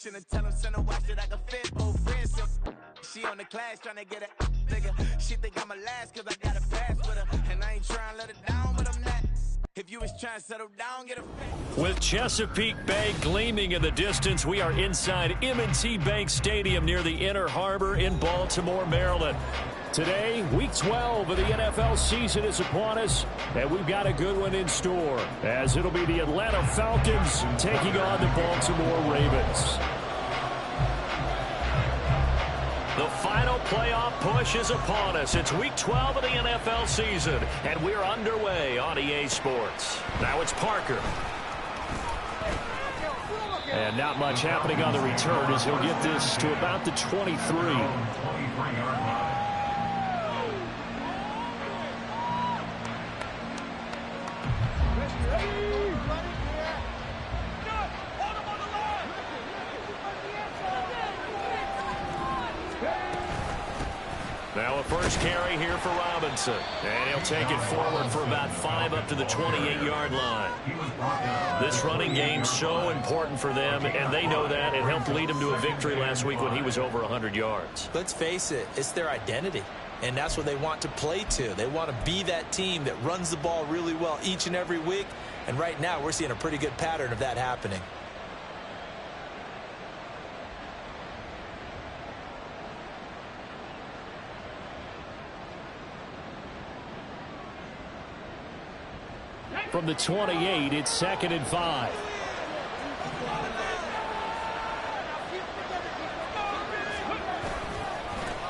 direction and tell him send a watch that I can fit both friends. She on the class trying to get a nigga. She think I'm a last cause I got a pass with her. And I ain't trying to let it down, but I'm not. If you was trying to settle down, get a fit. With Chesapeake Bay gleaming in the distance, we are inside M&T Bank Stadium near the Inner Harbor in Baltimore, Maryland. Today, Week 12 of the NFL season is upon us, and we've got a good one in store, as it'll be the Atlanta Falcons taking on the Baltimore Ravens. The final playoff push is upon us. It's Week 12 of the NFL season, and we're underway on EA Sports. Now it's Parker. And not much happening on the return as he'll get this to about the 23. Now a first carry here for Robinson. And he'll take it forward for about 5 up to the 28-yard line. This running game's so important for them, and they know that. It helped lead him to a victory last week when he was over 100 yards. Let's face it, it's their identity. And that's what they want to play to. They want to be that team that runs the ball really well each and every week. And right now, we're seeing a pretty good pattern of that happening. From the 28, it's 2nd and 5.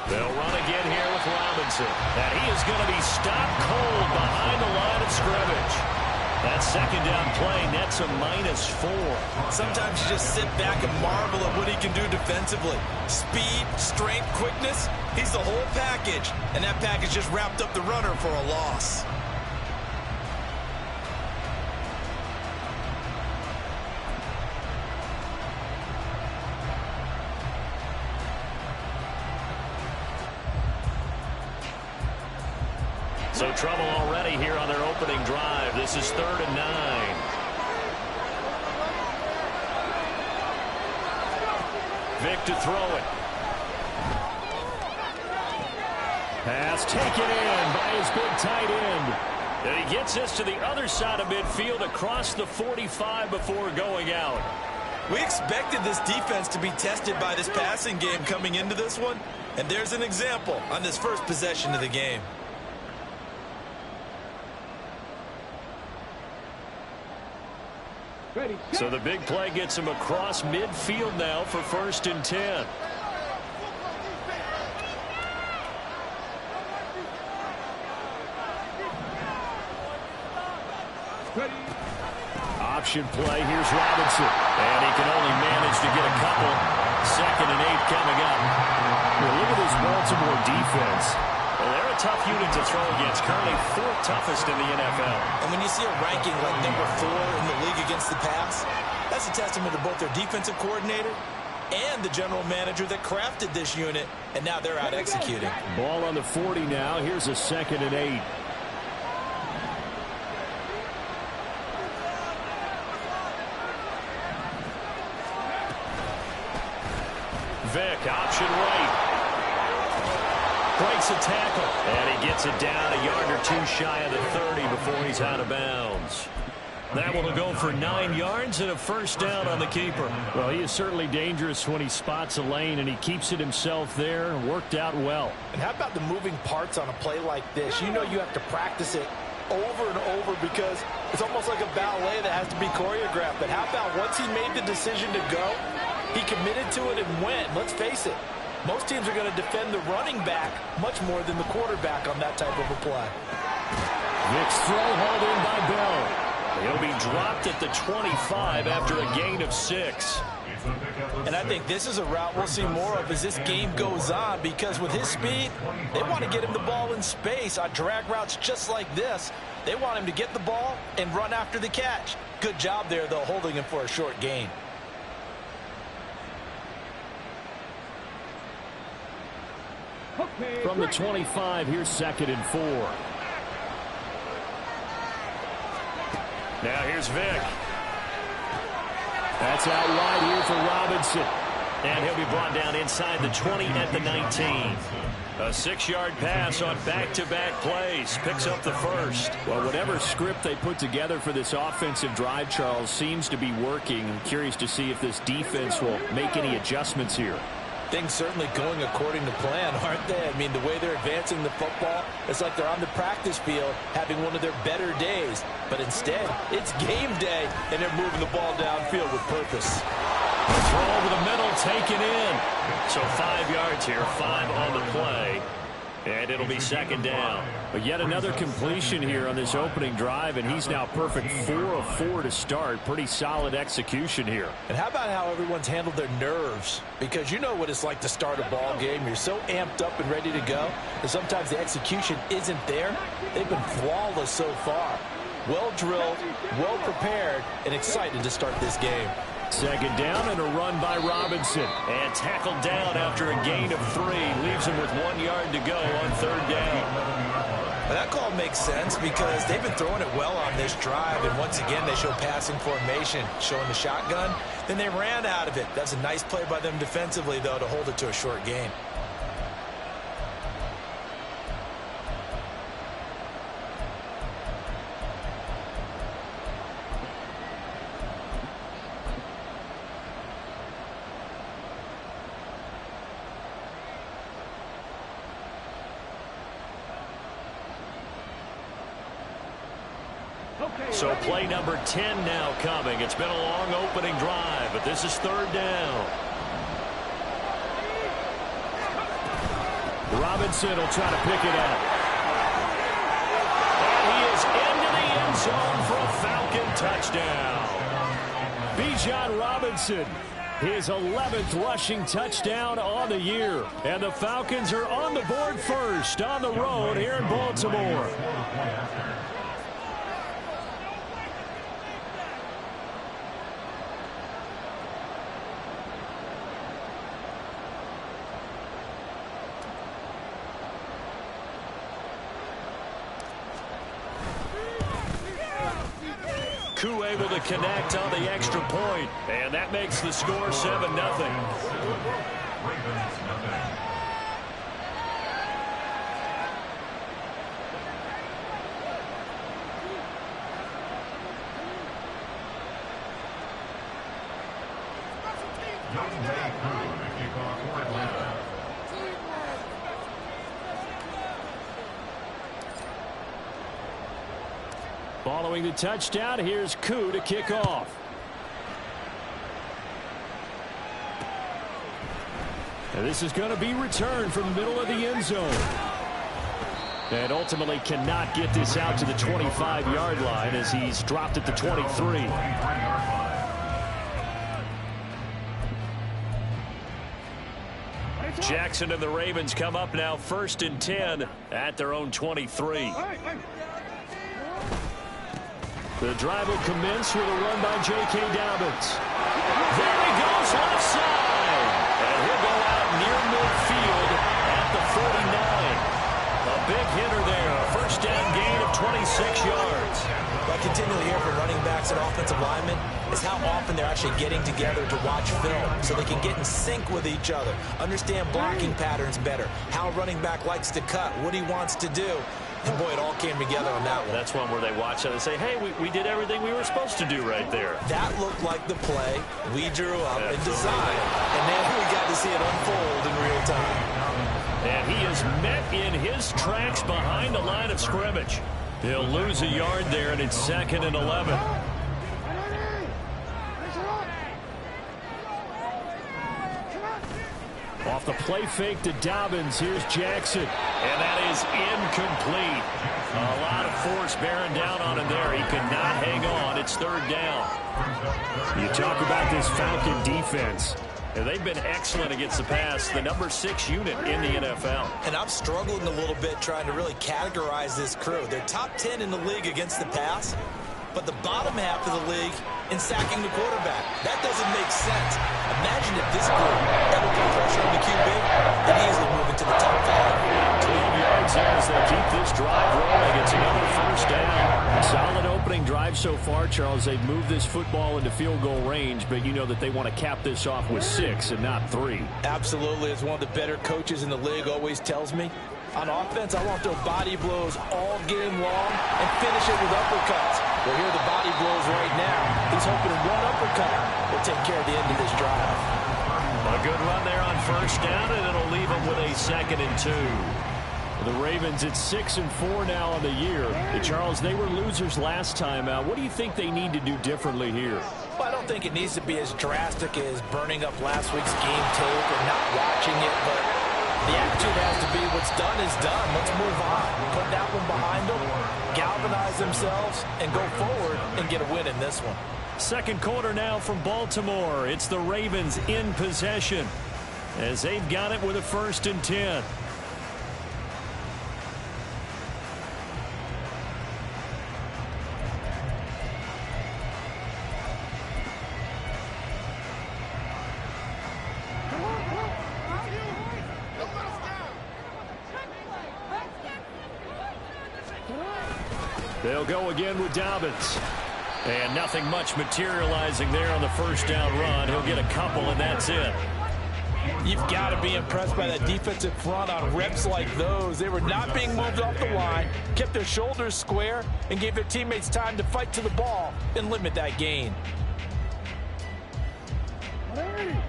They'll run again here with Robinson. And he is going to be stopped cold behind the line of scrimmage. That second down play nets a -4. Sometimes you just sit back and marvel at what he can do defensively. Speed, strength, quickness. He's the whole package. And that package just wrapped up the runner for a loss. So trouble already here on their opening drive. This is 3rd and 9. Vic to throw it. Pass taken in by his big tight end. And he gets this to the other side of midfield across the 45 before going out. We expected this defense to be tested by this passing game coming into this one. And there's an example on this first possession of the game. So the big play gets him across midfield now for 1st and 10. Option play. Here's Robinson. And he can only manage to get a couple. 2nd and 8 coming up. Well, look at this Baltimore defense. Well, they're a tough unit to throw against. Currently 4th toughest in the NFL. And when you see a ranking like number 4 in the league against the pass, that's a testament to both their defensive coordinator and the general manager that crafted this unit, and now they're out executing. Ball on the 40 now. Here's a 2nd and 8. Vic, option right. Breaks a tackle. And he gets it down a yard or 2 shy of the 30 before he's out of bounds. That one will go for 9 yards and a first down on the keeper. Well, he is certainly dangerous when he spots a lane, and he keeps it himself there. Worked out well. And how about the moving parts on a play like this? You know you have to practice it over and over because it's almost like a ballet that has to be choreographed. But how about once he made the decision to go, he committed to it and went. Let's face it, most teams are going to defend the running back much more than the quarterback on that type of a play. Vic's throw hauled in by Bell. He'll be dropped at the 25 after a gain of 6. And I think this is a route we'll see more of as this game goes on, because with his speed, they want to get him the ball in space on drag routes just like this. They want him to get the ball and run after the catch. Good job there, though, holding him for a short gain. From the 25, here's 2nd and 4. Now here's Vic. That's out wide here for Robinson. And he'll be brought down inside the 20 at the 19. A 6-yard pass on back-to-back plays. Picks up the first. Well, whatever script they put together for this offensive drive, Charles, seems to be working. I'm curious to see if this defense will make any adjustments here. Things certainly going according to plan, aren't they? I mean, the way they're advancing the football, it's like they're on the practice field having one of their better days. But instead, it's game day, and they're moving the ball downfield with purpose. Throw over the middle, taken in. So 5 yards here, 5 on the play. And it'll be second down. But yet another completion here on this opening drive, and he's now perfect 4 of 4 to start. Pretty solid execution here. And how about how everyone's handled their nerves? Because you know what it's like to start a ball game. You're so amped up and ready to go, and sometimes the execution isn't there. They've been flawless so far. Well drilled, well prepared, and excited to start this game. Second down and a run by Robinson. And tackled down after a gain of 3. Leaves him with 1 yard to go on third down. Well, that call makes sense because they've been throwing it well on this drive. And once again, they show passing formation, showing the shotgun. Then they ran out of it. That's a nice play by them defensively, though, to hold it to a short gain. So play number 10 now coming. It's been a long opening drive, but this is third down. Robinson will try to pick it up. And he is into the end zone for a Falcon touchdown. Bijan Robinson, his 11th rushing touchdown on the year. And the Falcons are on the board first on the road here in Baltimore. Koo able to connect on the extra point, and that makes the score 7-0. Following the touchdown, here's Koo to kick off. And this is going to be returned from the middle of the end zone. And ultimately cannot get this out to the 25-yard line as he's dropped at the 23. Jackson and the Ravens come up now 1st and 10 at their own 23. The drive will commence with a run by J.K. Dobbins. There he goes, left side. And he'll go out near midfield at the 49. A big hitter there. A first down gain of 26 yards. What I continually hear from running backs and offensive linemen is how often they're actually getting together to watch film so they can get in sync with each other, understand blocking patterns better, how a running back likes to cut, what he wants to do. And, boy, it all came together on that one. That's one where they watch it and say, hey, we did everything we were supposed to do right there. That looked like the play we drew up and designed. And then we got to see it unfold in real time. And he is met in his tracks behind the line of scrimmage. He'll lose a yard there, and it's 2nd and 11. Off the play fake to Dobbins, here's Jackson. And that is incomplete. A lot of force bearing down on him there. He could not hang on. It's 3rd down. You talk about this Falcon defense. And they've been excellent against the pass, the number 6 unit in the NFL. And I'm struggling a little bit trying to really categorize this crew. They're top 10 in the league against the pass, but the bottom half of the league in sacking the quarterback. That doesn't make sense. Imagine if this group ever put pressure on the QB, they'd easily move into the top 5. 12 yards as they keep this drive rolling. It's another first down. Solid opening drive so so far, Charles, they've moved this football into field goal range, but you know that they want to cap this off with 6 and not 3. Absolutely. As one of the better coaches in the league always tells me, on offense, I want their body blows all game long and finish it with uppercuts. Well, here are the body blows right now. He's hoping one uppercut will take care of the end of this drive. A good run there on first down, and it'll leave them with a 2nd and 2. The Ravens at 6 and 4 now on the year. Charles, they were losers last time out. What do you think they need to do differently here? Well, I don't think it needs to be as drastic as burning up last week's game tape or not watching it, but the attitude has to be what's done is done. Let's move on. Put that one behind them, galvanize themselves, and go forward and get a win in this one. Second quarter now from Baltimore. It's the Ravens in possession as they've got it with a 1st and 10. They'll go again with Dobbins. And nothing much materializing there on the first down run. He'll get a couple, and that's it. You've got to be impressed by that defensive front on reps like those. They were not being moved off the line, kept their shoulders square, and gave their teammates time to fight to the ball and limit that gain.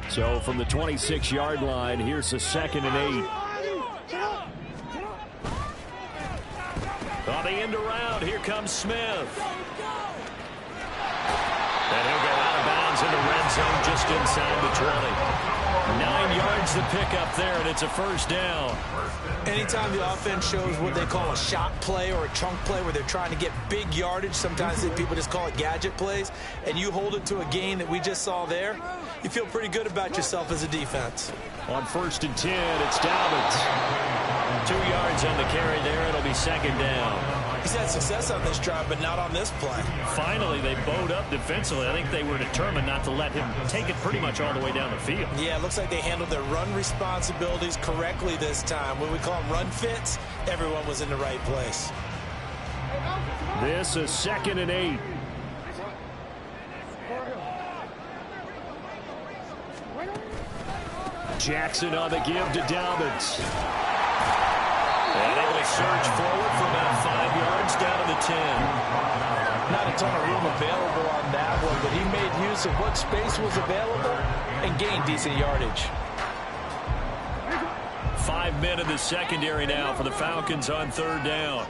So from the 26-yard line, here's the 2nd and 8. On the end around, here comes Smith. And he'll go out of bounds in the red zone just inside the 20. 9 yards to pick up there, and it's a 1st down. Anytime the offense shows what they call a shot play or a chunk play where they're trying to get big yardage, sometimes people just call it gadget plays, and you hold it to a gain that we just saw there, you feel pretty good about yourself as a defense. On 1st and 10, it's Dobbins. 2 yards on the carry there. It'll be 2nd down. He's had success on this drive, but not on this play. Finally, they bowed up defensively. I think they were determined not to let him take it pretty much all the way down the field. Yeah, it looks like they handled their run responsibilities correctly this time. When we call them run fits, everyone was in the right place. This is 2nd and 8. Jackson on the give to Dobbins. And able to surge forward for about 5 yards down to the 10. Not a ton of room available on that one, but he made use of what space was available and gained decent yardage. 5 men in the secondary now for the Falcons on 3rd down.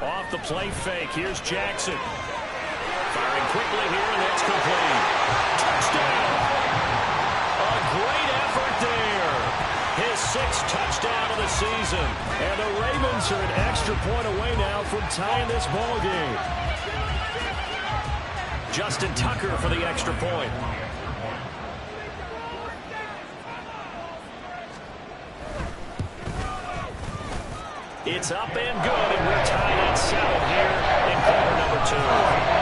Off the play fake, here's Jackson. Firing quickly here, and that's complete. Touchdown! A great effort there. His 6th touchdown of the season. And the Ravens are an extra point away now from tying this ball game. Justin Tucker for the extra point. It's up and good, and we're tied at 7 here in quarter number 2.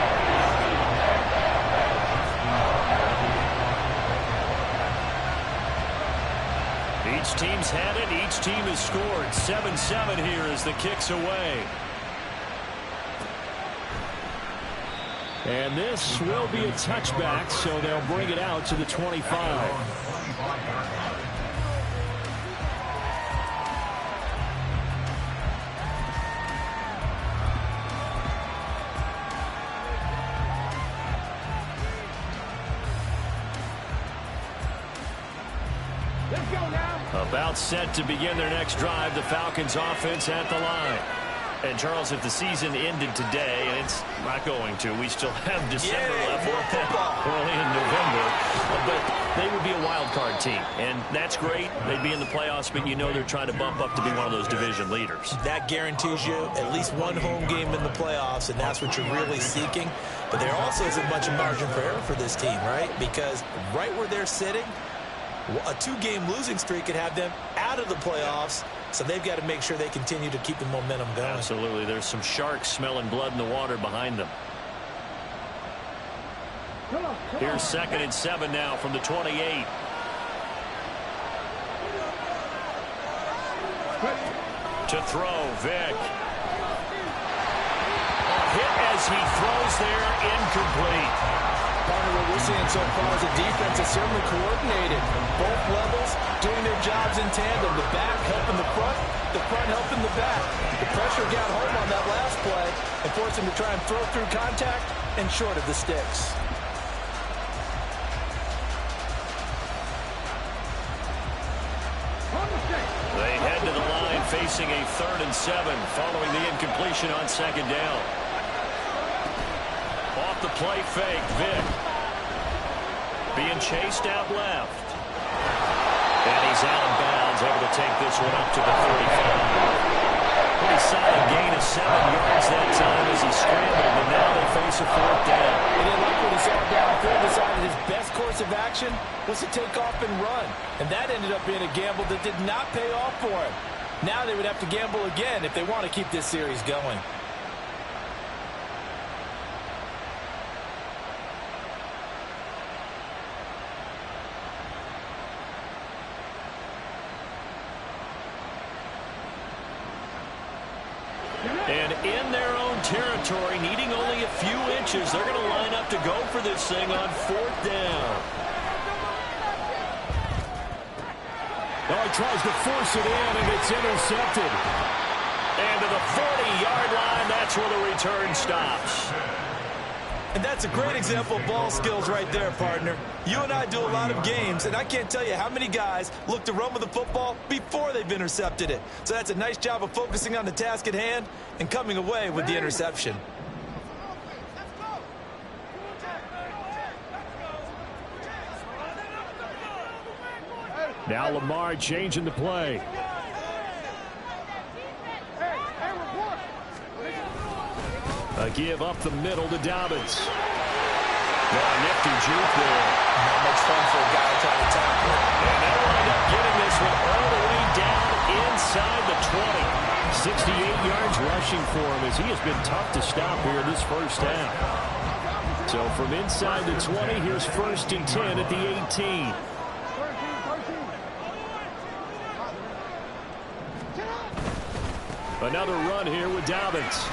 Each team's had it. Each team has scored. 7-7 here as the kick's away. And this will be a touchback, so they'll bring it out to the 25. About set to begin their next drive. The Falcons offense at the line. And Charles, if the season ended today, and it's not going to, we still have December left, early in November, but they would be a wild card team, and that's great. They'd be in the playoffs, but you know they're trying to bump up to be one of those division leaders. That guarantees you at least one home game in the playoffs, and that's what you're really seeking. But there also isn't much margin for error for this team, right? Because right where they're sitting, a 2-game losing streak could have them out of the playoffs, so they've got to make sure they continue to keep the momentum going. Absolutely. There's some sharks smelling blood in the water behind them. Here's 2nd and 7 now from the 28. To throw, Vick. hit as he throws there, incomplete. Partner, what we're seeing so far is a defense that's certainly coordinated. Both levels doing their jobs in tandem. The back helping the front helping the back. The pressure got home on that last play and forced him to try and throw through contact and short of the sticks. They head to the line facing a 3rd and 7 following the incompletion on 2nd down. Off the play fake, Vick. Being chased out left. And he's out of bounds, able to take this one up to the 45. Pretty solid gain of 7 yards that time as he scrambled, but now they face a 4th down. He didn't like what he saw downfield, decided his best course of action was to take off and run. And that ended up being a gamble that did not pay off for him. Now they would have to gamble again if they want to keep this series going. And in their own territory, needing only a few inches, they're going to line up to go for this thing on 4th down. Oh, he tries to force it in, and it's intercepted. And to the 40-yard line, that's where the return stops. And that's a great example of ball skills right there, partner. You and I do a lot of games, and I can't tell you how many guys look to run with the football before they've intercepted it. So that's a nice job of focusing on the task at hand and coming away with the interception. Now Lamar changing the play. A give up the middle to Dobbins. Nifty juke there. Not much fun for a guy trying to tackle. And they'll wind up getting this one all the way down inside the 20. 68 yards rushing for him as he has been tough to stop here this first half. So from inside the 20, here's 1st and 10 at the 18. Another run here with Dobbins.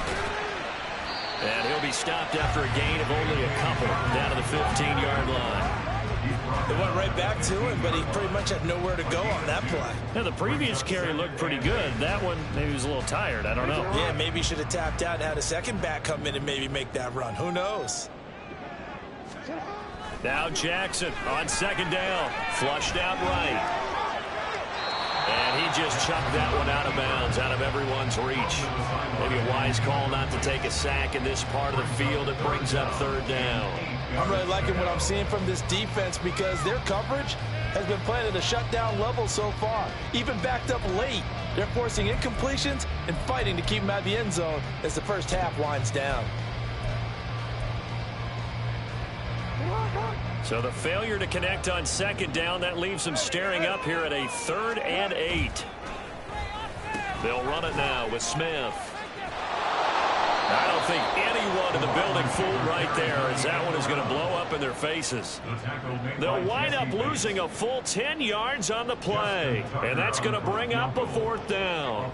And he'll be stopped after a gain of only a couple down to the 15-yard line. It went right back to him, but he pretty much had nowhere to go on that play. Now, the previous carry looked pretty good. That one, maybe he was a little tired. I don't know. Yeah, maybe he should have tapped out and had a second back come in and maybe make that run. Who knows? Now Jackson on 2nd down. Flushed out right. And he just chucked that one out of bounds, out of everyone's reach. Maybe a wise call not to take a sack in this part of the field. It brings up 3rd down. I'm really liking what I'm seeing from this defense because their coverage has been playing at a shutdown level so far. Even backed up late, they're forcing incompletions and fighting to keep them out of the end zone as the first half winds down. So the failure to connect on 2nd down, that leaves them staring up here at a 3rd and 8. They'll run it now with Smith. I don't think anyone in the building fooled right there, as that one is going to blow up in their faces. They'll wind up losing a full 10 yards on the play, and that's going to bring up a 4th down.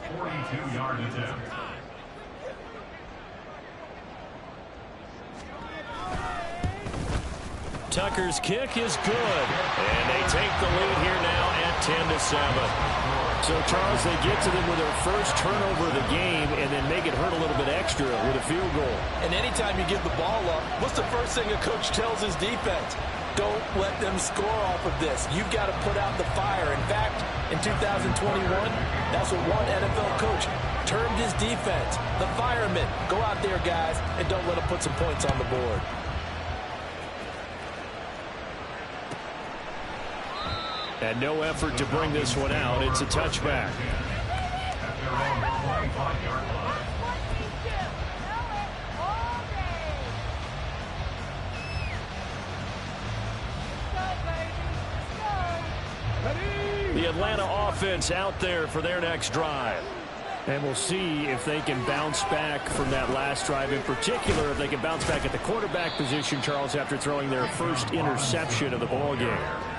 Tucker's kick is good, and they take the lead here now at 10-7. So, Charles, they get to them with their first turnover of the game and then make it hurt a little bit extra with a field goal. And anytime you give the ball up, what's the first thing a coach tells his defense? Don't let them score off of this. You've got to put out the fire. In fact, in 2021, that's what one NFL coach termed his defense. The firemen. Go out there, guys, and don't let them put some points on the board. And no effort to bring this one out. It's a touchback. The Atlanta offense out there for their next drive. And we'll see if they can bounce back from that last drive. In particular, if they can bounce back at the quarterback position, Charles, after throwing their first interception of the ball game.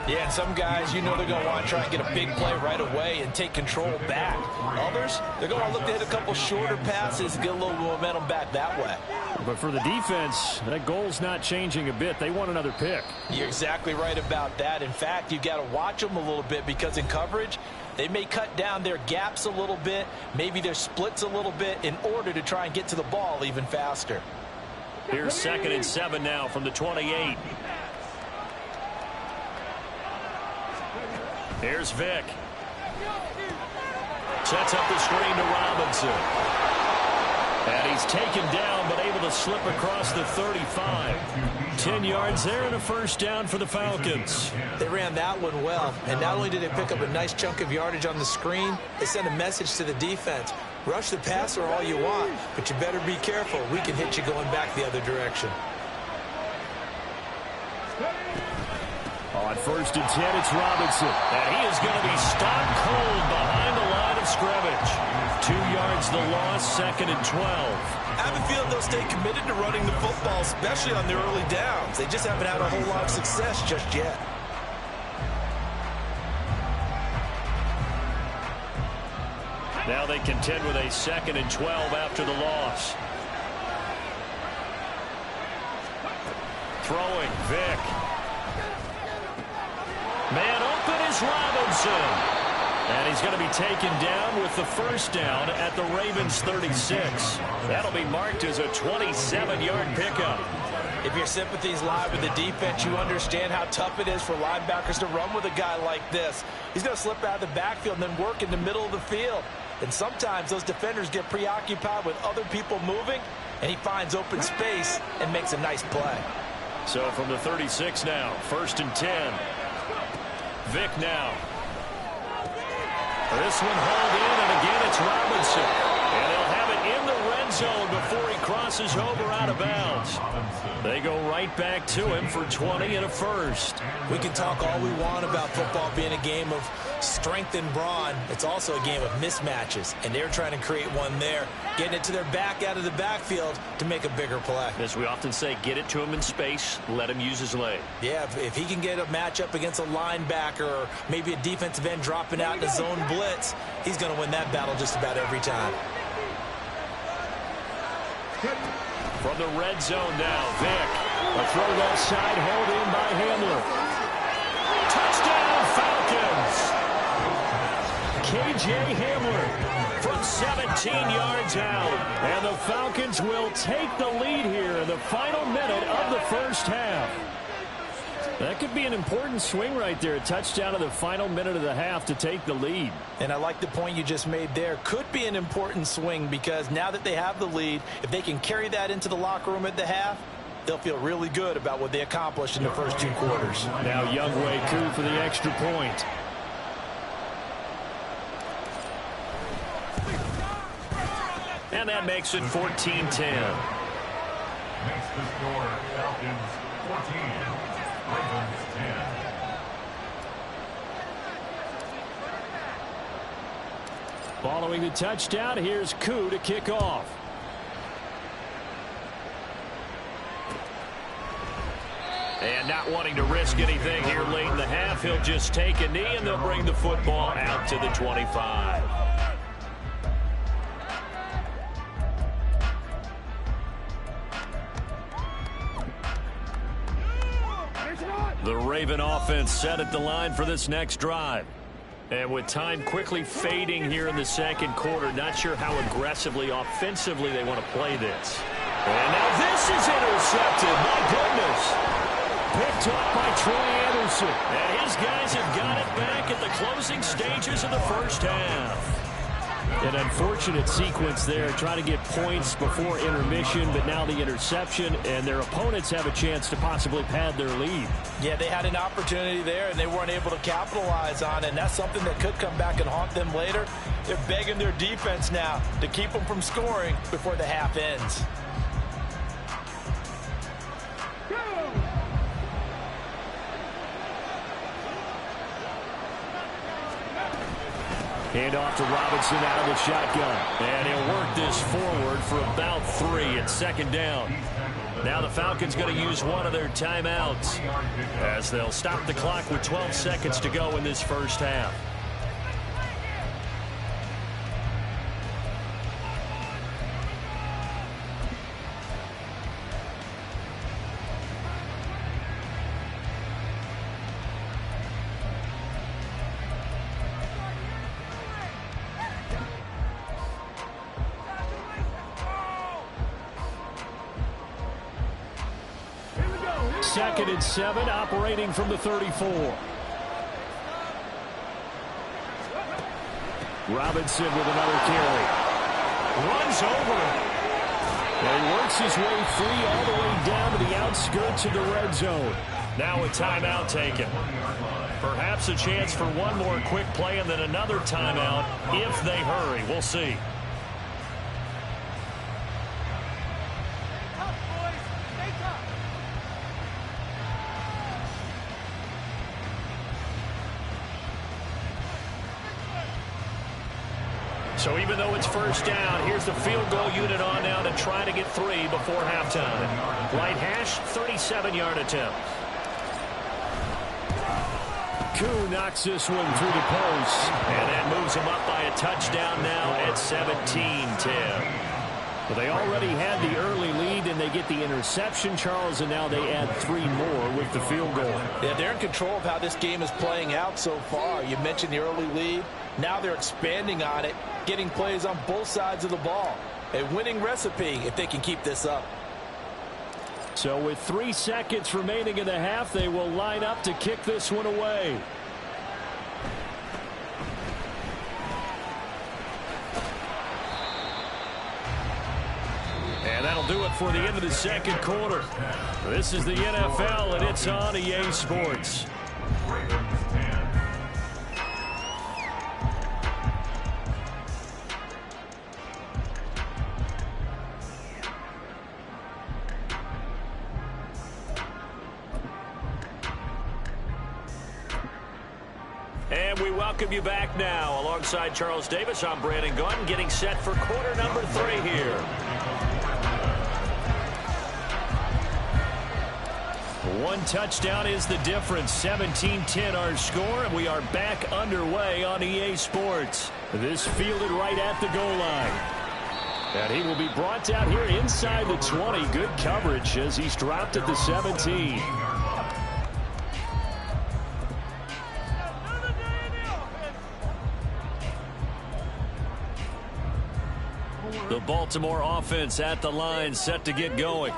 Yeah, and some guys, you know they're going to want to try and get a big play right away and take control back. Others, they're going to look to hit a couple shorter passes, get a little momentum back that way. But for the defense, that goal's not changing a bit. They want another pick. You're exactly right about that. In fact, you've got to watch them a little bit because in coverage, they may cut down their gaps a little bit, maybe their splits a little bit in order to try and get to the ball even faster. Here's 2nd and 7 now from the 28. Here's Vick. Sets up the screen to Robinson. And he's taken down, but able to slip across the 35. 10 yards there and a first down for the Falcons. They ran that one well, and not only did they pick up a nice chunk of yardage on the screen, they sent a message to the defense. Rush the passer all you want, but you better be careful. We can hit you going back the other direction. On 1st and 10, it's Robinson. And he is going to be stone cold behind the line of scrimmage. 2 yards the loss, 2nd and 12. I have a feeling they'll stay committed to running the football, especially on their early downs. They just haven't had a whole lot of success just yet. Now they contend with a 2nd and 12 after the loss. Throwing, Vick. Man open is Robinson. And he's going to be taken down with the first down at the Ravens' 36. That'll be marked as a 27-yard pickup. If your sympathies lie with the defense, you understand how tough it is for linebackers to run with a guy like this. He's going to slip out of the backfield and then work in the middle of the field. And sometimes those defenders get preoccupied with other people moving, and he finds open space and makes a nice play. So from the 36 now, 1st and 10. Vick now. This one hauled in, and again it's Robinson. And they'll have it in the red zone before he crosses over out of bounds. They go right back to him for 20 and a first. We can talk all we want about football being a game of strength and brawn. It's also a game of mismatches, and they're trying to create one there, getting it to their back out of the backfield to make a bigger play. As we often say, get it to him in space, let him use his leg. Yeah, if he can get a matchup against a linebacker or maybe a defensive end dropping out in a zone blitz, he's going to win that battle just about every time. From the red zone now, Vick. A throw left side held in by Hamler. Touchdown, Falcons! K.J. Hamler from 17 yards out. And the Falcons will take the lead here in the final minute of the first half. That could be an important swing right there. A touchdown in the final minute of the half to take the lead. And I like the point you just made there. Could be an important swing because now that they have the lead, if they can carry that into the locker room at the half, they'll feel really good about what they accomplished in the first 2 quarters. Now Younghoe Koo for the extra point. And that makes it 14-10. Makes the score Falcons 14, Ravens 10. Following the touchdown, here's Koo to kick off. And not wanting to risk anything here late in the half, he'll just take a knee and they'll bring the football out to the 25. The Raven offense set at the line for this next drive. And with time quickly fading here in the second quarter, not sure how aggressively, offensively they want to play this. And now this is intercepted. My goodness. Picked up by Troy Anderson. And his guys have got it back at the closing stages of the first half. An unfortunate sequence there, trying to get points before intermission, but now the interception, and their opponents have a chance to possibly pad their lead. Yeah, they had an opportunity there, and they weren't able to capitalize on it, and that's something that could come back and haunt them later. They're begging their defense now to keep them from scoring before the half ends. Hand off to Robinson out of the shotgun. And he'll work this forward for about 3 at second down. Now the Falcons going to use one of their timeouts as they'll stop the clock with 12 seconds to go in this first half. 2nd and 7, operating from the 34. Robinson with another carry. Runs over him. And he works his way free all the way down to the outskirts of the red zone. Now a timeout taken. Perhaps a chance for one more quick play and then another timeout if they hurry. We'll see. So even though it's first down, here's the field goal unit on now to try to get 3 before halftime. Right hash, 37-yard attempt. Koo knocks this one through the post. And that moves him up by a touchdown now at 17-10. Well, they already had the early lead, and they get the interception, Charles, and now they add 3 more with the field goal. Yeah, they're in control of how this game is playing out so far. You mentioned the early lead. Now they're expanding on it, getting plays on both sides of the ball. A winning recipe if they can keep this up. So with 3 seconds remaining in the half, they will line up to kick this one away. And that'll do it for the end of the second quarter. This is the NFL, and it's on EA Sports. And we welcome you back now. Alongside Charles Davis, I'm Brandon Gaudin, getting set for quarter number 3 here. One touchdown is the difference. 17-10 our score, and we are back underway on EA Sports. This fielded right at the goal line. And he will be brought down here inside the 20. Good coverage as he's dropped at the 17. The Baltimore offense at the line, set to get going.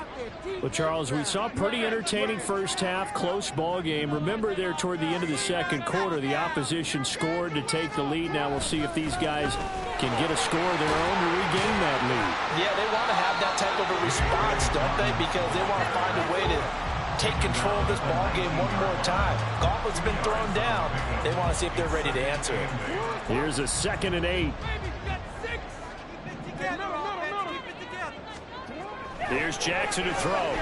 Well, Charles, we saw a pretty entertaining first half, close ball game. Remember there toward the end of the second quarter, the opposition scored to take the lead. Now we'll see if these guys can get a score of their own to regain that lead. Yeah, they want to have that type of a response, don't they? Because they want to find a way to take control of this ball game one more time. Gauntlet's been thrown down. They want to see if they're ready to answer it. Here's a 2nd and 8. Here's Jackson to throw. And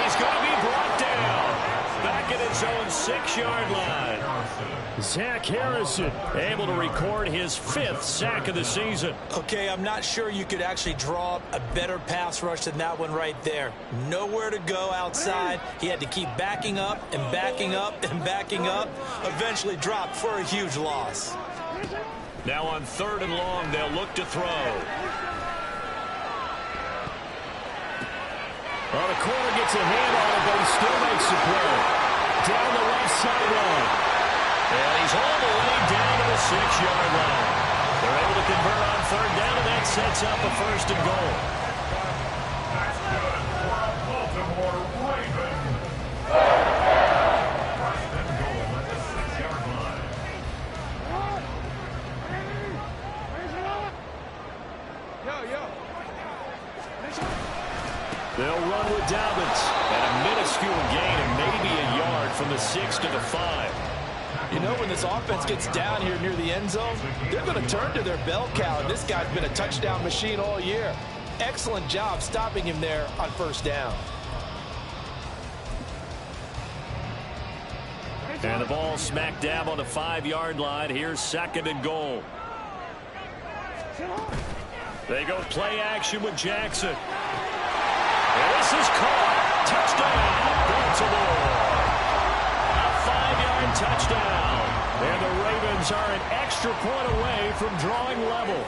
he's going to be brought down. Back at his own 6-yard line. Zach Harrison able to record his 5th sack of the season. Okay, I'm not sure you could actually draw a better pass rush than that one right there. Nowhere to go outside. He had to keep backing up and backing up and backing up. Eventually dropped for a huge loss. Now on 3rd and long, they'll look to throw. Well, the corner gets a hand on it, but he still makes the play. Down the left sideline. And he's all the way down to the 6-yard line. They're able to convert on 3rd down, and that sets up a 1st and goal. That's good for a Baltimore Raven. 1st and goal at the 6-yard line. They'll run with Dobbins. And a minuscule gain of maybe a yard from the 6 to the 5. You know, when this offense gets down here near the end zone, they're going to turn to their bell cow. And this guy's been a touchdown machine all year. Excellent job stopping him there on 1st down. And the ball smack dab on the 5-yard line. Here's 2nd and goal. They go play action with Jackson. And this is caught. Touchdown, Baltimore. A 5-yard touchdown. And the Ravens are an extra point away from drawing level.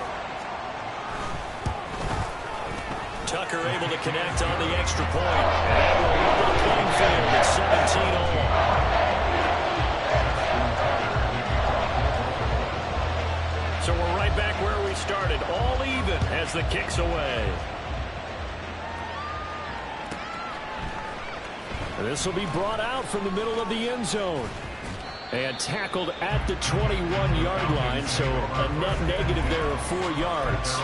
Tucker able to connect on the extra point. And that will level the playing field at 17 all. So we're right back where we started, all even as the kick's away. This will be brought out from the middle of the end zone. And tackled at the 21-yard line, so a net negative there of 4 yards.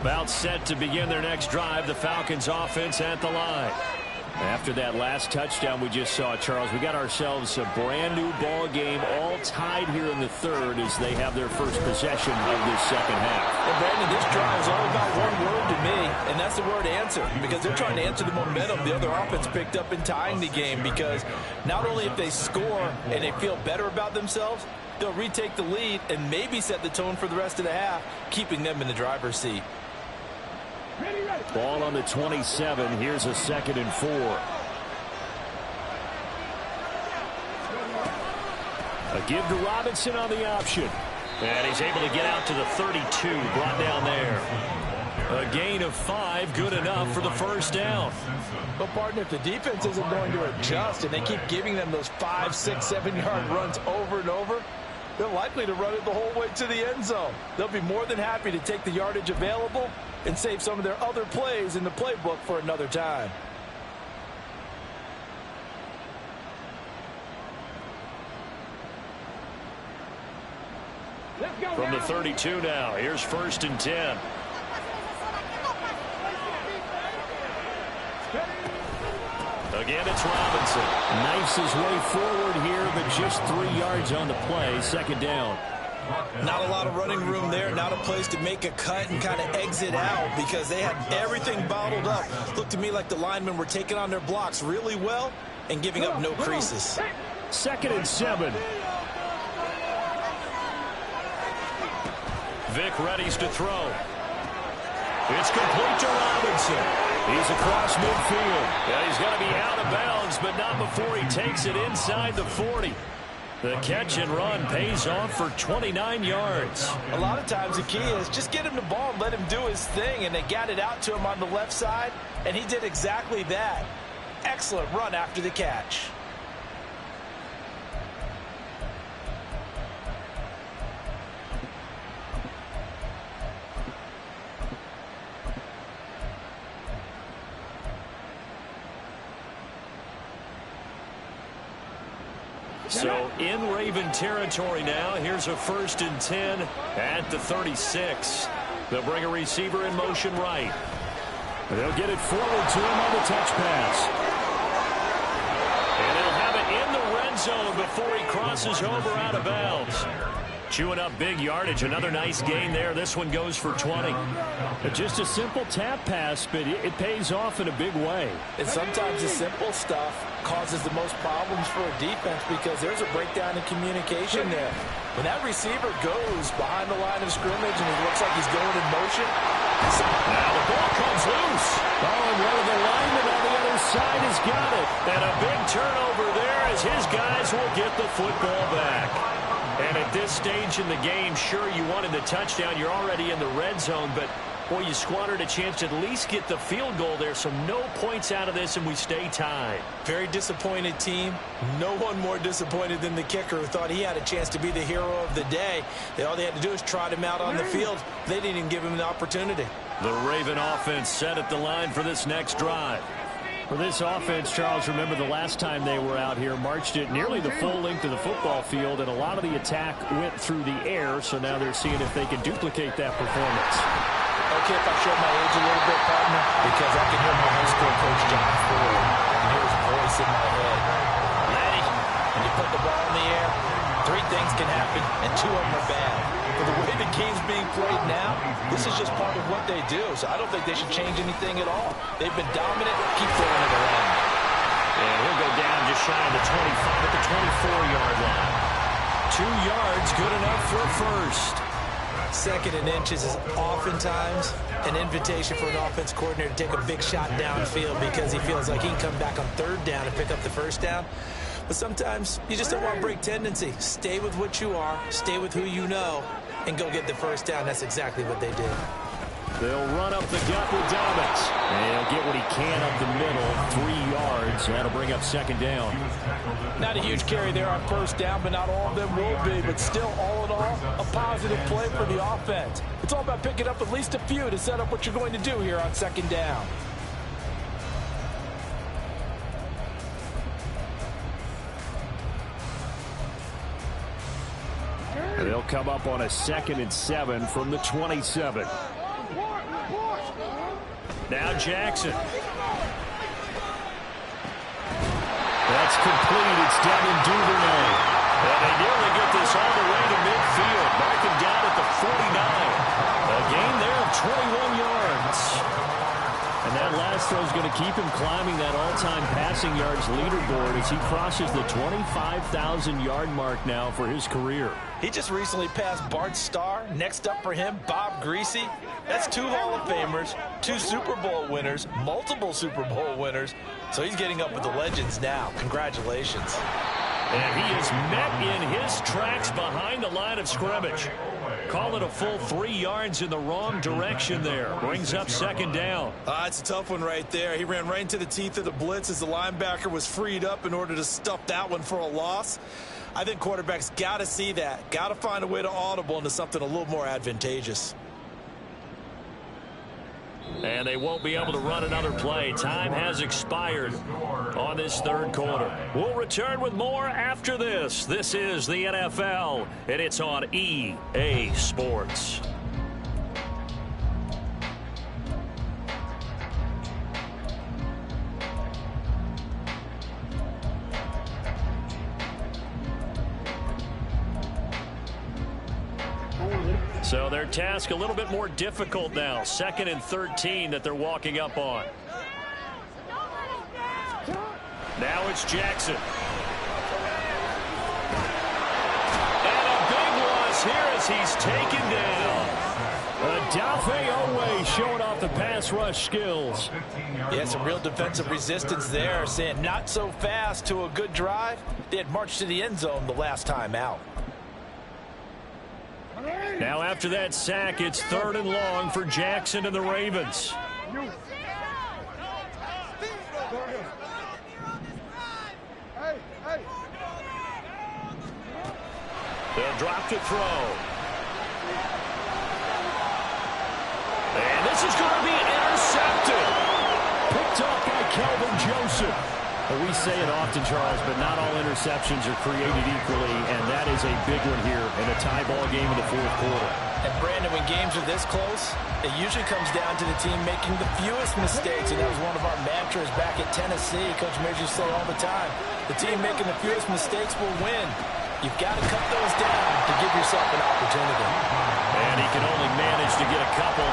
About set to begin their next drive, the Falcons offense at the line. After that last touchdown we just saw, Charles, we got ourselves a brand new ball game, all tied here in the third as they have their first possession of this second half. Well, Brandon, this drive is all about one word to me, and that's the word answer, because they're trying to answer the momentum the other offense picked up in tying the game, because not only if they score and they feel better about themselves, they'll retake the lead and maybe set the tone for the rest of the half, keeping them in the driver's seat. Ball on the 27. Here's a 2nd and 4. A give to Robinson on the option. And he's able to get out to the 32. Brought down there. A gain of 5. Good enough for the first down. But, partner, if the defense isn't going to adjust and they keep giving them those 5, 6, 7-yard runs over and over, they're likely to run it the whole way to the end zone. They'll be more than happy to take the yardage available and save some of their other plays in the playbook for another time. From the 32 now, here's 1st and 10. Again, it's Robinson. Knifes his way forward here, but just 3 yards on the play. 2nd down. Not a lot of running room there. Not a place to make a cut and kind of exit out because they had everything bottled up. Looked to me like the linemen were taking on their blocks really well and giving up no creases. 2nd and 7. Vic readies to throw. It's complete to Robinson. He's across midfield. Yeah, he's going to be out of bounds, but not before he takes it inside the 40. The catch and run pays off for 29 yards. A lot of times the key is just get him the ball and let him do his thing, and they got it out to him on the left side, and he did exactly that. Excellent run after the catch. So in Raven territory now. Here's a 1st and 10 at the 36. They'll bring a receiver in motion right. They'll get it forward to him on the touch pass. And they'll have it in the red zone before he crosses over out of bounds. Chewing up big yardage. Another nice gain there. This one goes for 20. Just a simple tap pass, but it pays off in a big way. And sometimes the simple stuff causes the most problems for a defense because there's a breakdown in communication there. When that receiver goes behind the line of scrimmage and it looks like he's going in motion. Now the ball comes loose. Oh, and one of the linemen on the other side has got it. And a big turnover there as his guys will get the football back. And at this stage in the game, sure, you wanted the touchdown. You're already in the red zone, but, boy, you squandered a chance to at least get the field goal there, so no points out of this, and we stay tied. Very disappointed team. No one more disappointed than the kicker who thought he had a chance to be the hero of the day. All they had to do is trot him out on the field. They didn't even give him the opportunity. The Raven offense set at the line for this next drive. For this offense, Charles, remember the last time they were out here, marched it nearly the full length of the football field, and a lot of the attack went through the air, so now they're seeing if they can duplicate that performance. Okay, if I show my age a little bit, partner, because I can hear my high school coach, John Ford. I can hear his voice in my head. Laddie, when you put the ball in the air, 3 things can happen, and 2 of them are bad. But the way the game's being played now, this is just part of what they do. So I don't think they should change anything at all. They've been dominant. Keep throwing it around. And he'll go down just shy of the 25 at the 24-yard line. 2 yards, good enough for a first. 2nd and inches is oftentimes an invitation for an offense coordinator to take a big shot downfield because he feels like he can come back on 3rd down and pick up the first down. But sometimes you just don't want to break tendency. Stay with what you are, stay with who you know, and go get the first down. That's exactly what they did. They'll run up the gut with Dobbins. And he'll get what he can up the middle, 3 yards. That'll bring up second down. Not a huge carry there on first down, but not all of them will be. But still, all in all, a positive play for the offense. It's all about picking up at least a few to set up what you're going to do here on second down. They'll come up on a 2nd and 7 from the 27. Now Jackson. That's complete. It's Devin Duvernay. And they nearly get this all the way to midfield. Mark him down at the 49. A gain there of 21 yards. And that last throw is going to keep him climbing that all-time passing yards leaderboard as he crosses the 25,000-yard mark now for his career. He just recently passed Bart Starr. Next up for him, Bob Greasy. That's 2 Hall of Famers, 2 Super Bowl winners, multiple Super Bowl winners. So he's getting up with the legends now. Congratulations. And he is met in his tracks behind the line of scrimmage. Call it a full 3 yards in the wrong direction there. Brings up second down. It's a tough one right there. He ran right into the teeth of the blitz as the linebacker was freed up in order to stuff that one for a loss. I think quarterbacks got to see that. Got to find a way to audible into something a little more advantageous. And they won't be able to run another play. Time has expired on this third quarter. We'll return with more after this. This is the NFL, and it's on EA Sports. So their task a little bit more difficult now. 2nd and 13 that they're walking up on. Now it's Jackson. And a big loss here as he's taken down. Dafe Owe showing off the pass rush skills. Yeah, some real defensive resistance there. Saying not so fast to a good drive. They had marched to the end zone the last time out. Now after that sack, it's 3rd and long for Jackson and the Ravens. They'll drop to throw. And this is going to be intercepted. Picked up by Kelvin Joseph. We say it often, Charles, but not all interceptions are created equally, and that is a big one here in a tie ball game in the 4th quarter. And Brandon, when games are this close, it usually comes down to the team making the fewest mistakes, and that was one of our mantras back at Tennessee. Coach Mears used to say all the time, the team making the fewest mistakes will win. You've got to cut those down to give yourself an opportunity. And he can only manage to get a couple.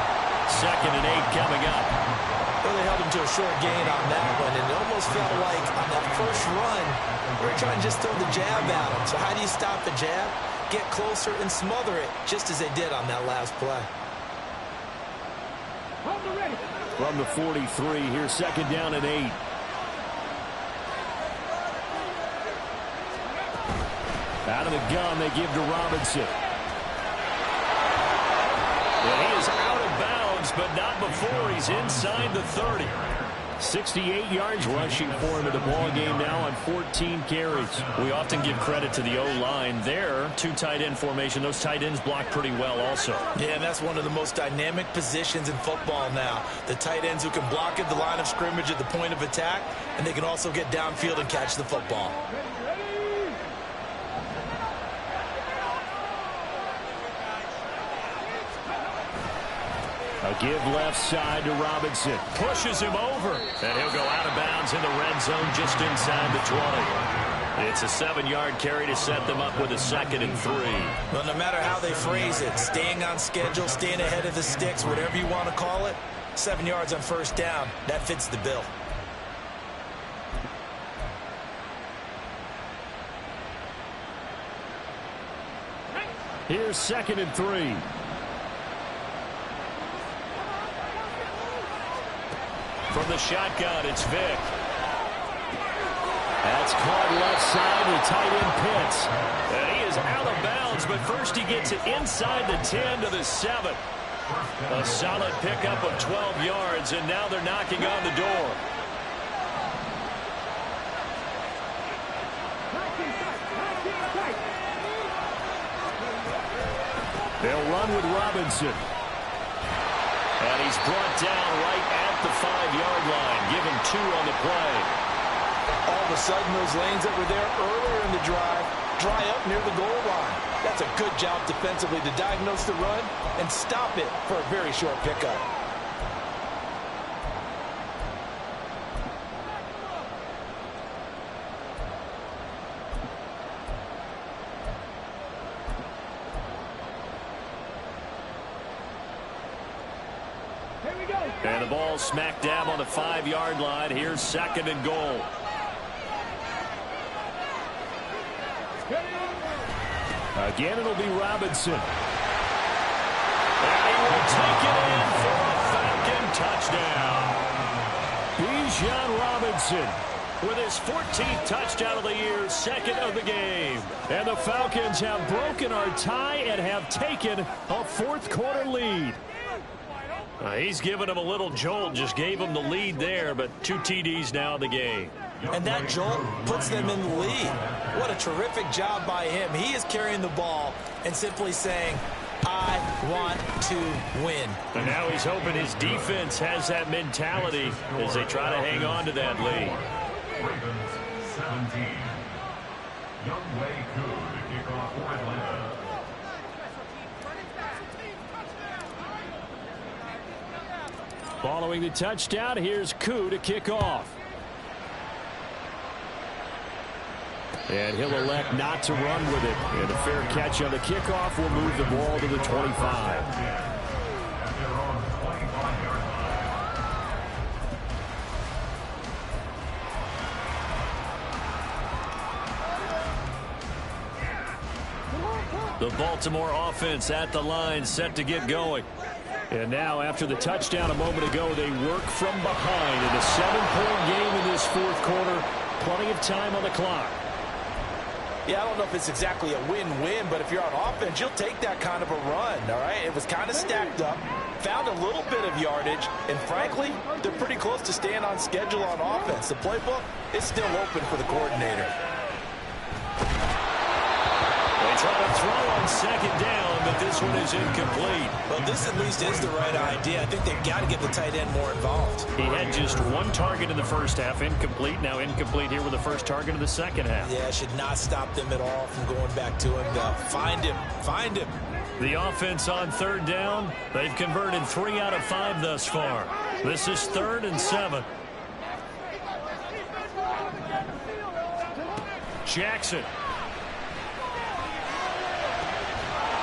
2nd and 8 coming up. Really held him to a short gain on that one, and it almost felt like on that first run, we were trying to just throw the jab at him. So how do you stop the jab? Get closer and smother it, just as they did on that last play. From the 43, here's 2nd down and 8. Out of the gun, they give to Robinson. And he is out of bounds, but not before he's inside the 30. 68 yards rushing for him in the ball game now on 14 carries. We often give credit to the O-line there. 2 tight end formation. Those tight ends block pretty well also. Yeah, and that's one of the most dynamic positions in football now. The tight ends who can block at the line of scrimmage at the point of attack, and they can also get downfield and catch the football. A give left side to Robinson. Pushes him over. And he'll go out of bounds in the red zone just inside the 20. It's a 7-yard carry to set them up with a 2nd and 3. Well, no matter how they phrase it, staying on schedule, staying ahead of the sticks, whatever you want to call it, 7 yards on first down, that fits the bill. Here's 2nd and 3. From the shotgun, it's Vick. That's caught left side with tight end Pitts. And he is out of bounds, but first he gets it inside the 10 to the 7. A solid pickup of 12 yards, and now they're knocking on the door. They'll run with Robinson. And he's brought down right at the 5-yard line. Give him 2 on the play. All of a sudden, those lanes that were there earlier in the drive dry up near the goal line. That's a good job defensively to diagnose the run and stop it for a very short pickup. And the ball smack dab on the 5-yard line. Here's 2nd and goal. Again, it'll be Robinson. And he will take it in for a Falcon touchdown. Bijan Robinson with his 14th touchdown of the year, 2nd of the game. And the Falcons have broken our tie and have taken a 4th-quarter lead. He's given him a little jolt, just gave him the lead there, but 2 TDs now in the game. And that jolt puts them in the lead. What a terrific job by him. He is carrying the ball and simply saying, I want to win. And now he's hoping his defense has that mentality as they try to hang on to that lead. Ravens 17. Young Way Koo to kick off for Atlanta. Following the touchdown, here's Koo to kick off. And he'll elect not to run with it. And a fair catch on the kickoff will move the ball to the 25. The Baltimore offense at the line, set to get going. And now, after the touchdown a moment ago, they work from behind in a 7-point game in this 4th quarter. Plenty of time on the clock. Yeah, I don't know if it's exactly a win-win, but if you're on offense, you'll take that kind of a run, all right? It was kind of stacked up, found a little bit of yardage, and frankly, they're pretty close to staying on schedule on offense. The playbook is still open for the coordinator. They try to throw on 2nd down, but this one is incomplete. Well, this at least is the right idea. I think they've got to get the tight end more involved. He had just 1 target in the first half, incomplete. Now incomplete here with the first target of the second half. Yeah, should not stop them at all from going back to him. Find him. Find him. The offense on 3rd down. They've converted 3 out of 5 thus far. This is 3rd and 7. Jackson.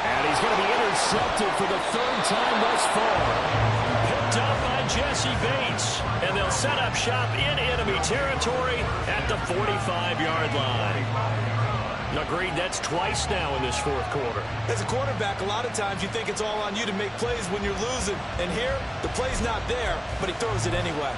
And he's going to be intercepted for the 3rd time thus far. Picked up by Jesse Bates. And they'll set up shop in enemy territory at the 45-yard line. Agreed, that's twice now in this 4th quarter. As a quarterback, a lot of times you think it's all on you to make plays when you're losing. And here, the play's not there, but he throws it anyway.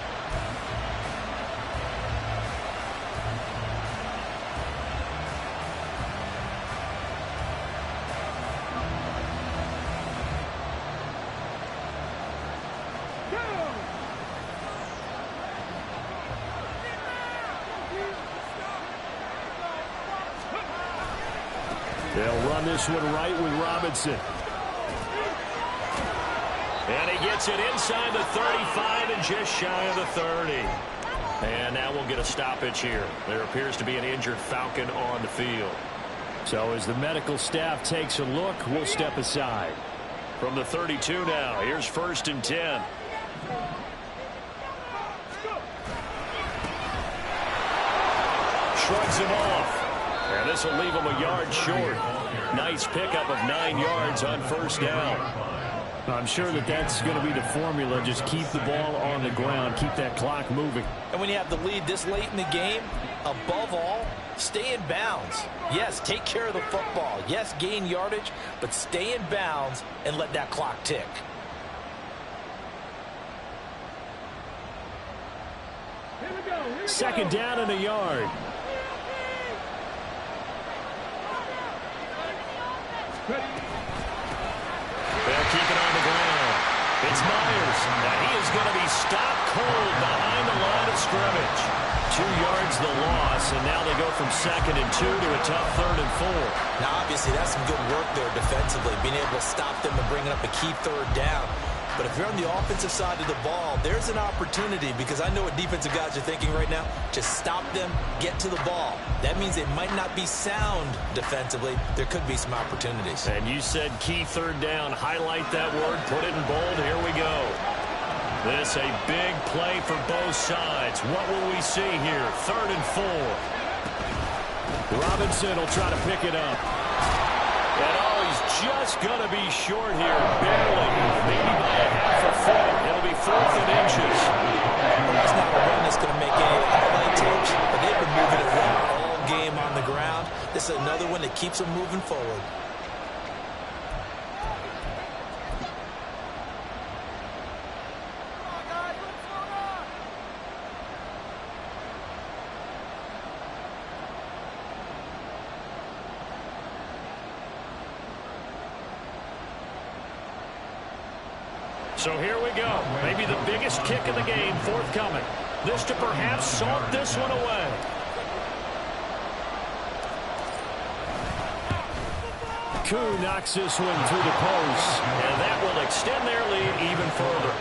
They'll run this one right with Robinson. And he gets it inside the 35 and just shy of the 30. And now we'll get a stoppage here. There appears to be an injured Falcon on the field. So as the medical staff takes a look, we'll step aside. From the 32 now, here's 1st and 10. Shrugs him off. And this will leave him a yard short. Nice pickup of 9 yards on 1st down. I'm sure that's going to be the formula. Just keep the ball on the ground. Keep that clock moving. And when you have the lead this late in the game, above all, stay in bounds. Yes, take care of the football. Yes, gain yardage, but stay in bounds and let that clock tick. Second down and a yard. They'll keep it on the ground. It's Myers, and he is going to be stopped cold behind the line of scrimmage. 2 yards the loss, and now they go from 2nd and 2 to a tough 3rd and 4. Now, obviously, that's some good work there defensively, being able to stop them and bringing up a key 3rd down. But if you're on the offensive side of the ball, there's an opportunity, because I know what defensive guys are thinking right now. Just stop them, get to the ball. That means they might not be sound defensively. There could be some opportunities. And you said key 3rd down. Highlight that word, put it in bold. Here we go. This a big play for both sides. What will we see here? 3rd and 4. Robinson will try to pick it up. And he's just going to be short here, barely, maybe by a half a foot. It'll be 4th and inches. Well, that's not a run that's going to make any highlight tapes, but they've been moving it around all game on the ground. This is another one that keeps them moving forward. So here we go. Maybe the biggest kick of the game forthcoming. This to perhaps salt this one away. Koo knocks this one through the post, and that will extend their lead even further.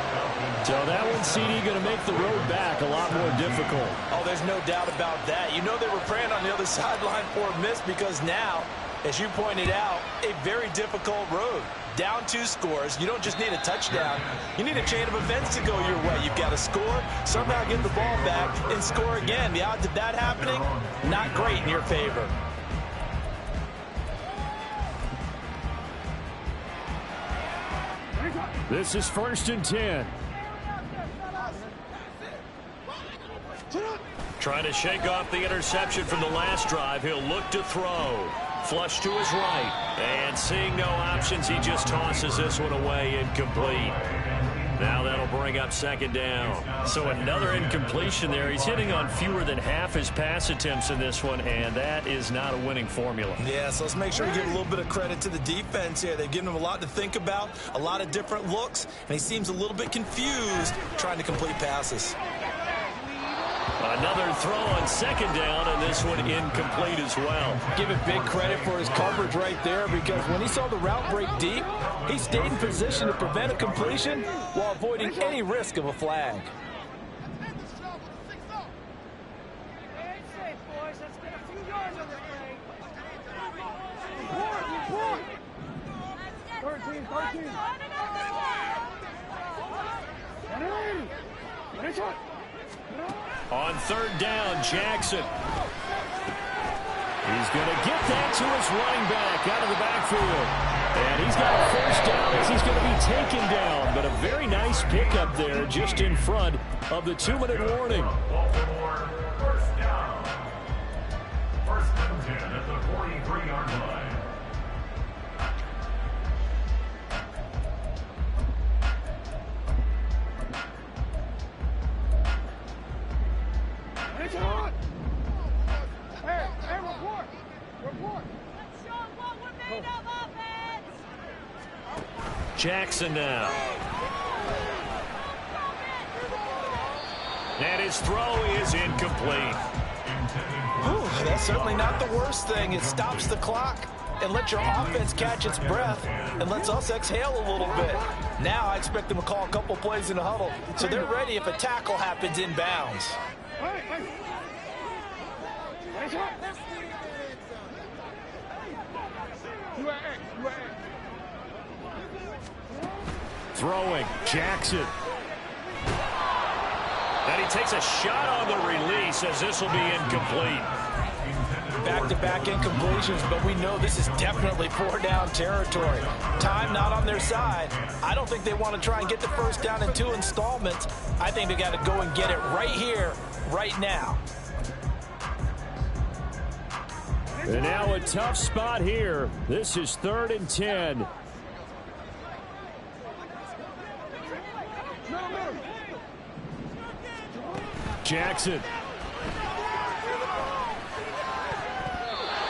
So that one, CD, going to make the road back a lot more difficult. Oh, there's no doubt about that. You know they were praying on the other sideline for a miss, because now, as you pointed out, a very difficult road. Down 2 scores. You don't just need a touchdown. You need a chain of events to go your way. You've got to score, somehow get the ball back, and score again. The odds of that happening, not great in your favor. This is 1st and 10. Trying to shake off the interception from the last drive. He'll look to throw. Flush to his right. And seeing no options, he just tosses this one away, incomplete. Now that'll bring up 2nd down. So another incompletion there. He's hitting on fewer than half his pass attempts in this one, and that is not a winning formula. Yeah, so let's make sure we give a little bit of credit to the defense here. They've given him a lot to think about, a lot of different looks, and he seems a little bit confused trying to complete passes. Another throw on 2nd down, and this one incomplete as well. Give him big credit for his coverage right there, because when he saw the route break deep, he stayed in position to prevent a completion while avoiding any risk of a flag. On 3rd down, Jackson. He's going to get that to his running back out of the backfield. And he's got a 1st down as he's going to be taken down. But a very nice pickup there just in front of the 2-minute warning. Baltimore, 1st down. 1st and 10 at the 43-yard line. Jackson now. And his throw is incomplete. Ooh, that's certainly not the worst thing. It stops the clock and lets your offense catch its breath and lets us exhale a little bit. Now I expect them to call a couple plays in the huddle, so they're ready if a tackle happens inbounds. Throwing, Jackson. And he takes a shot on the release as this will be incomplete. Back-to-back incompletions, but we know this is definitely 4-down territory. Time not on their side. I don't think they want to try and get the 1st down in 2 installments. I think they got to go and get it right here, right now. And now a tough spot here. This is 3rd and 10. Jackson.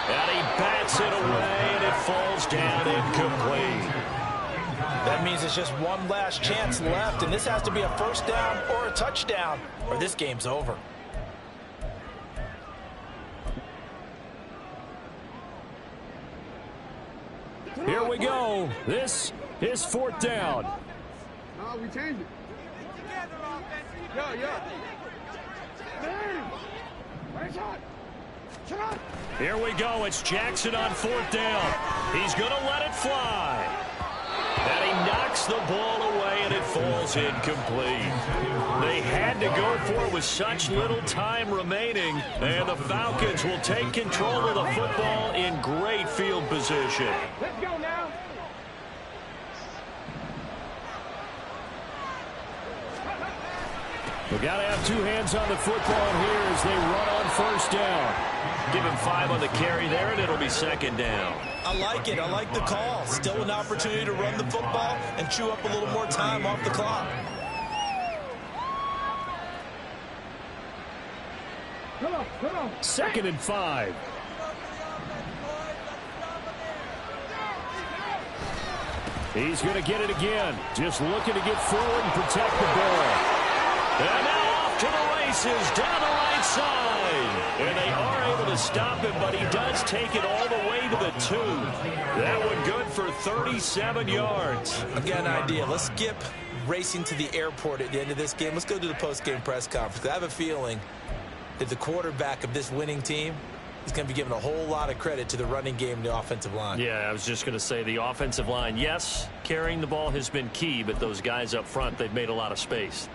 And he bats it away, and it falls down incomplete. That means it's just one last chance left, and this has to be a first down or a touchdown, or this game's over. Here we go. This is fourth down. No, we changed it. Yo. Here we go. It's Jackson on fourth down. He's going to let it fly. And he knocks the ball away, and it falls incomplete. They had to go for it with such little time remaining, and the Falcons will take control of the football in great field position. Let's go now. We've got to have two hands on the football here as they run on first down. Give him 5 on the carry there, and it'll be second down. I like it. I like the call. Still an opportunity to run the football and chew up a little more time off the clock. Come on. 2nd and 5. He's going to get it again. Just looking to get forward and protect the ball. And now off to the races down the right side. And they are able to stop him, but he does take it all the way to the 2. That one good for 37 yards. I've got an idea. Let's skip racing to the airport at the end of this game. Let's go to the post-game press conference. I have a feeling that the quarterback of this winning team is going to be given a whole lot of credit to the running game and the offensive line. Yeah, I was just going to say the offensive line, yes, carrying the ball has been key, but those guys up front, they've made a lot of space.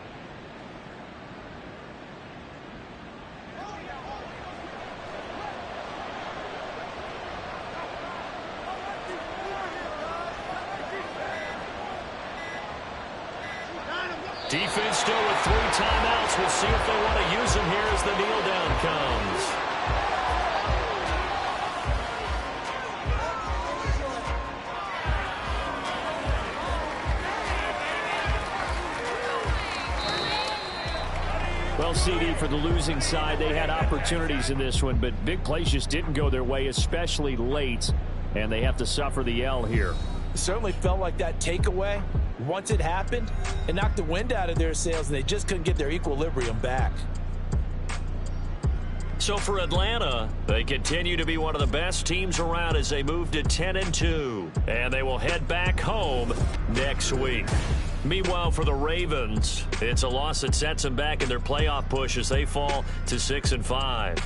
Defense still with 3 timeouts. We'll see if they want to use them here as the kneel down comes. Well, CD, for the losing side, they had opportunities in this one, but big plays just didn't go their way, especially late, and they have to suffer the L here. It certainly felt like that takeaway, once it happened, it knocked the wind out of their sails, and they just couldn't get their equilibrium back. So for Atlanta, they continue to be one of the best teams around as they move to 10-2. And they will head back home next week. Meanwhile, for the Ravens, it's a loss that sets them back in their playoff push as they fall to 6-5.